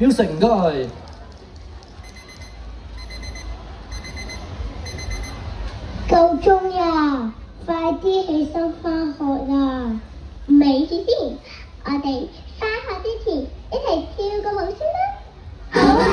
，Wilson 唔該。夠鐘呀，快啲起身返學啦！咪住先，我哋返學之前一齊跳個舞先啦。好啊！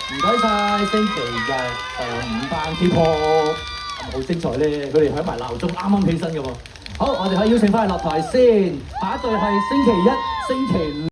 唔該晒，星期日5班 K-pop 好精彩咧！佢哋響埋鬧鐘，啱啱起身嘅喎。好，我哋可以邀請翻去落台先。下一隊係星期一、星期五。